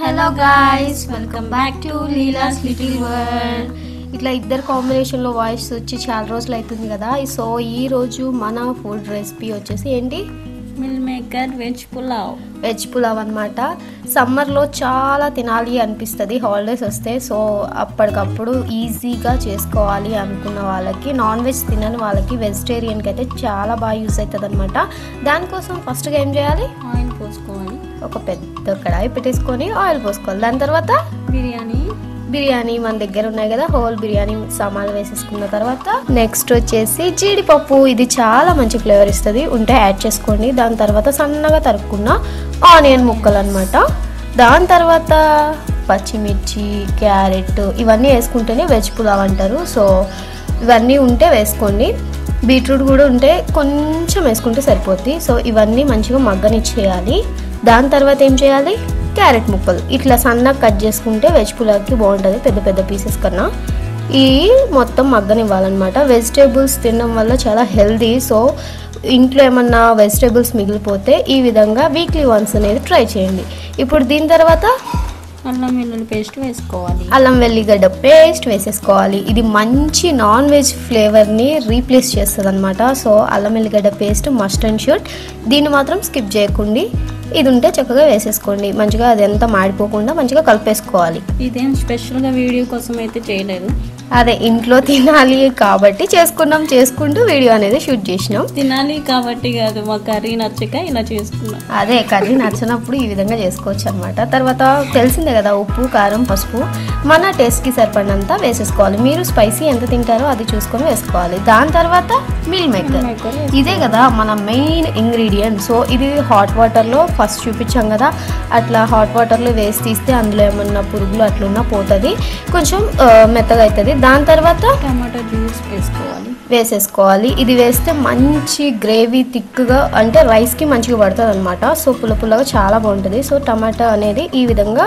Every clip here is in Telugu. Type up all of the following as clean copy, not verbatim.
Hello guys, welcome back to Leela's little world. ఇట్లా ఇద్దరు కాంబినేషన్లో వాయిస్ వచ్చి చాలా రోజులు అవుతుంది కదా. సో ఈ రోజు మన ఫుడ్ రెసిపీ వచ్చేసి ఏంటి, మిల్ మేకర్ వెజ్ పులావ్ అనమాట. సమ్మర్లో చాలా తినాలి అనిపిస్తుంది హాలిడేస్ వస్తే. సో అప్పటికప్పుడు ఈజీగా చేసుకోవాలి అనుకున్న వాళ్ళకి, నాన్ వెజ్ తినని వాళ్ళకి, వెజిటేరియన్కి అయితే చాలా బాగా యూస్ అవుతుంది అనమాట. దానికోసం ఫస్ట్గా ఏం చేయాలి, ఆయిల్ పోసుకోవాలి. ఒక పెద్ద కడాయి పెట్టేసుకొని ఆయిల్ పోసుకోవాలి. దాని తర్వాత బిర్యానీ మన దగ్గర ఉన్నాయి కదా, హోల్ బిర్యానీ సామాన్లు వేసేసుకున్న తర్వాత నెక్స్ట్ వచ్చేసి జీడిపప్పు. ఇది చాలా మంచి ఫ్లేవర్ ఇస్తుంది, ఉంటే యాడ్ చేసుకోండి. దాని తర్వాత సన్నగా తరుక్కున్న ఆనియన్ ముక్కలు అనమాట. దాని తర్వాత పచ్చిమిర్చి, క్యారెట్ ఇవన్నీ వేసుకుంటేనే వెజ్ పులావ్ అంటారు. సో ఇవన్నీ ఉంటే వేసుకోండి. బీట్రూట్ కూడా ఉంటే కొంచెం వేసుకుంటే సరిపోద్ది. సో ఇవన్నీ మంచిగా మగ్గనిచ్చేయాలి. దాని తర్వాత ఏం చేయాలి, క్యారెట్ ముక్కలు ఇట్లా సన్నగా కట్ చేసుకుంటే వెజ్ పులావ్కి బాగుంటుంది, పెద్ద పెద్ద పీసెస్ కన్నా. ఈ మొత్తం మగ్గనివ్వాలన్నమాట. వెజిటేబుల్స్ తినడం వల్ల చాలా హెల్దీ. సో ఇంట్లో ఏమన్నా వెజిటేబుల్స్ మిగిలిపోతే ఈ విధంగా వీక్లీ వన్స్ అనేది ట్రై చేయండి. ఇప్పుడు దీని తర్వాత అల్లం వెల్లుల్లి పేస్ట్ వేసుకోవాలి. అల్లం వెల్లిగడ్డ పేస్ట్ వేసేసుకోవాలి. ఇది మంచి నాన్ వెజ్ ఫ్లేవర్ని రీప్లేస్ చేస్తుంది అనమాట. సో అల్లం వెల్లిగడ్డ పేస్ట్ మస్ట్ అండ్ షుడ్. దీన్ని మాత్రం స్కిప్ చేయకండి. ఇది ఉంటే చక్కగా వేసేసుకోండి. మంచిగా అది ఎంత మాడిపోకుండా మంచిగా కలిపేసుకోవాలి. ఇదేం స్పెషల్గా వీడియో కోసం అయితే చేయలేదు, అదే ఇంట్లో తినాలి కాబట్టి చేసుకుంటూ వీడియో అనేది షూట్ చేసినాం. తినాలి కాబట్టి కాదు, మా కర్రీ నచ్చక ఇలా చేసుకున్నాం. అదే కర్రీ నచ్చినప్పుడు ఈ విధంగా చేసుకోవచ్చు అనమాట. తర్వాత తెలిసిందే కదా, ఉప్పు, కారం, పసుపు మన టేస్ట్కి సరిపడినంత వేసేసుకోవాలి. మీరు స్పైసీ ఎంత తింటారో అది చూసుకొని వేసుకోవాలి. దాని తర్వాత మిల్ మేకర్, ఇదే కదా మన మెయిన్ ఇంగ్రీడియంట్. సో ఇది హాట్ వాటర్లో ఫస్ట్ చూపించాం కదా, అట్లా హాట్ వాటర్లో వేసి తీస్తే అందులో ఏమన్నా పురుగులు అట్లున్నా పోతుంది, కొంచెం మెత్తగా అవుతుంది. దాని తర్వాత టమాటా జ్యూస్ వేసేసుకోవాలి. ఇది వేస్తే మంచి గ్రేవీ థిక్గా, అంటే రైస్కి మంచిగా పడుతుంది అనమాట. సో పుల్లగా చాలా బాగుంటుంది. సో టమాటా అనేది ఈ విధంగా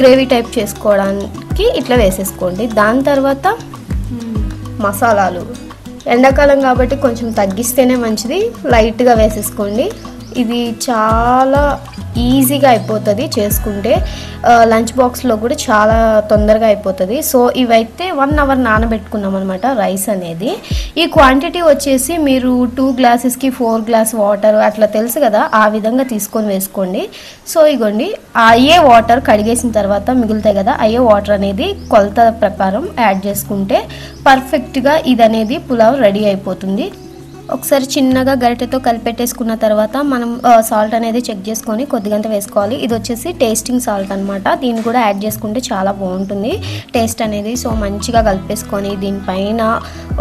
గ్రేవీ టైప్ చేసుకోవడానికి ఇట్లా వేసేసుకోండి. దాని తర్వాత మసాలాలు, ఎండాకాలం కాబట్టి కొంచెం తగ్గిస్తేనే మంచిది, లైట్గా వేసేసుకోండి. ఇది చాలా ఈజీగా అయిపోతుంది చేసుకుంటే, లంచ్ బాక్స్లో కూడా చాలా తొందరగా అయిపోతుంది. సో ఇవైతే 1 అవర్ నానబెట్టుకున్నాం అనమాట రైస్ అనేది. ఈ క్వాంటిటీ వచ్చేసి మీరు 2 గ్లాసెస్కి 4 గ్లాస్ వాటర్ అట్లా తెలుసు కదా, ఆ విధంగా తీసుకొని వేసుకోండి. సో ఇగోండి, అయ్యే వాటర్ కడిగేసిన తర్వాత మిగులుతాయి కదా, అయ్యే వాటర్ అనేది కొలత ప్రకారం యాడ్ చేసుకుంటే పర్ఫెక్ట్గా ఇది అనేది పులావ్ రెడీ అయిపోతుంది. ఒకసారి చిన్నగా గరిటెతో కలిపెట్టేసుకున్న తర్వాత మనం సాల్ట్ అనేది చెక్ చేసుకొని కొద్దిగంత వేసుకోవాలి. ఇది వచ్చేసి టేస్టింగ్ సాల్ట్ అనమాట. దీన్ని కూడా యాడ్ చేసుకుంటే చాలా బాగుంటుంది టేస్ట్ అనేది. సో మంచిగా కలిపేసుకొని దీనిపైన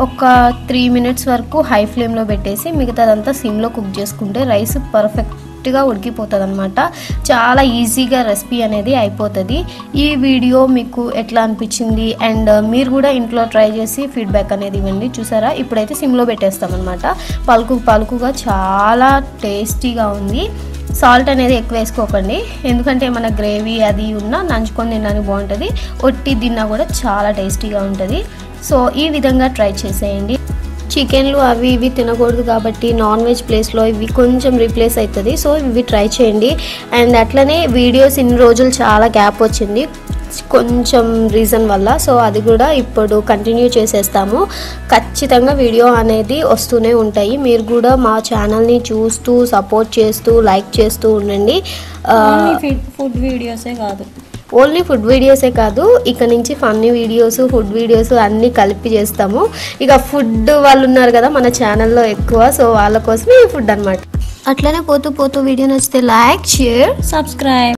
ఒక 3 మినిట్స్ వరకు హై ఫ్లేమ్లో పెట్టేసి మిగతాదంతా సిమ్లో కుక్ చేసుకుంటే రైస్ పర్ఫెక్ట్గా ఉడికిపోతుంది అనమాట. చాలా ఈజీగా రెసిపీ అనేది అయిపోతుంది. ఈ వీడియో మీకు ఎట్లా అనిపించింది, అండ్ మీరు కూడా ఇంట్లో ట్రై చేసి ఫీడ్బ్యాక్ అనేది ఇవ్వండి. చూసారా, ఇప్పుడైతే సిమ్లో పెట్టేస్తాం అనమాట. పలుకుగా చాలా టేస్టీగా ఉంది. సాల్ట్ అనేది ఎక్కువ వేసుకోకండి, ఎందుకంటే మన గ్రేవీ అది ఉన్నా నంచుకొని తినడానికి బాగుంటుంది, ఒట్టి తిన్నా కూడా చాలా టేస్టీగా ఉంటుంది. సో ఈ విధంగా ట్రై చేసేయండి. చికెన్లు అవి ఇవి తినకూడదు కాబట్టి నాన్ వెజ్ ప్లేస్లో ఇవి కొంచెం రీప్లేస్ అవుతుంది. సో ఇవి ట్రై చేయండి. అండ్ అట్లనే వీడియోస్ ఇన్ని రోజులు చాలా గ్యాప్ వచ్చింది కొంచెం రీజన్ వల్ల. సో అది కూడా ఇప్పుడు కంటిన్యూ చేసేస్తాము. ఖచ్చితంగా వీడియో అనేది వస్తూనే ఉంటాయి. మీరు కూడా మా ఛానల్ని చూస్తూ సపోర్ట్ చేస్తూ లైక్ చేస్తూ ఉండండి. ఓన్లీ ఫుడ్ వీడియోసే కాదు, ఇక నుంచి ఫన్నీ వీడియోస్, ఫుడ్ వీడియోస్ అన్నీ కలిపి చేస్తాము. ఇక ఫుడ్ వాళ్ళు ఉన్నారు కదా మన ఛానల్లో ఎక్కువ, సో వాళ్ళ కోసమే ఈ ఫుడ్ అనమాట. అట్లనే పోతూ వీడియో నచ్చితే లైక్, షేర్, సబ్స్క్రైబ్.